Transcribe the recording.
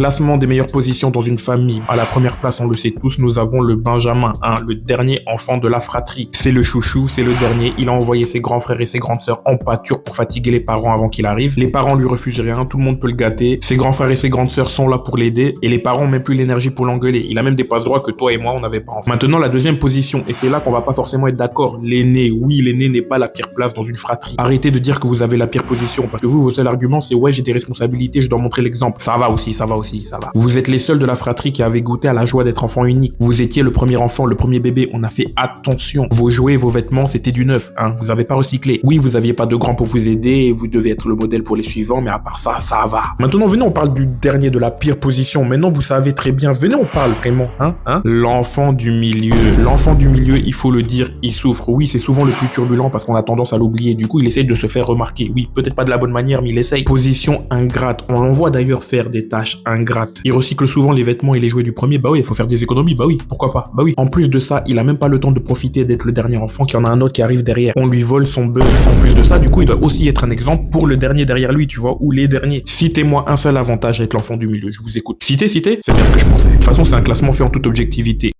Classement des meilleures positions dans une famille. À la première place, on le sait tous, nous avons le Benjamin, le dernier enfant de la fratrie. C'est le chouchou, c'est le dernier. Il a envoyé ses grands frères et ses grandes sœurs en pâture pour fatiguer les parents avant qu'il arrive. Les parents lui refusent rien, tout le monde peut le gâter. Ses grands frères et ses grandes sœurs sont là pour l'aider et les parents ont même plus l'énergie pour l'engueuler. Il a même des passe-droits que toi et moi on n'avait pas. Maintenant, la deuxième position, et c'est là qu'on va pas forcément être d'accord. L'aîné, oui, l'aîné n'est pas la pire place dans une fratrie. Arrêtez de dire que vous avez la pire position parce que vous, vos seuls arguments, c'est ouais, j'ai des responsabilités, je dois montrer l'exemple. Ça va aussi, ça va aussi, ça va. Vous êtes les seuls de la fratrie qui avaient goûté à la joie d'être enfant unique. Vous étiez le premier enfant, le premier bébé. On a fait attention. Vos jouets, vos vêtements, c'était du neuf. Vous avez pas recyclé. Oui, vous aviez pas de grands pour vous aider et vous devez être le modèle pour les suivants, mais à part ça, ça va. Maintenant, venez, on parle du dernier de la pire position. Maintenant, vous savez très bien. Venez, on parle vraiment. L'enfant du milieu. L'enfant du milieu, il faut le dire, il souffre. Oui, c'est souvent le plus turbulent parce qu'on a tendance à l'oublier. Du coup, il essaye de se faire remarquer. Oui, peut-être pas de la bonne manière, mais il essaye. Position ingrate. On l'envoie d'ailleurs faire des tâches ingrates. Il recycle souvent les vêtements et les jouets du premier. Bah oui, il faut faire des économies. Bah oui, pourquoi pas. Bah oui. En plus de ça, il a même pas le temps de profiter d'être le dernier enfant qu'il y en a un autre qui arrive derrière. On lui vole son bœuf. En plus de ça, du coup, il doit aussi être un exemple pour le dernier derrière lui, tu vois, ou les derniers. Citez-moi un seul avantage avec l'enfant du milieu. Je vous écoute. Citez. C'est bien ce que je pensais. De toute façon, c'est un classement fait en toute objectivité.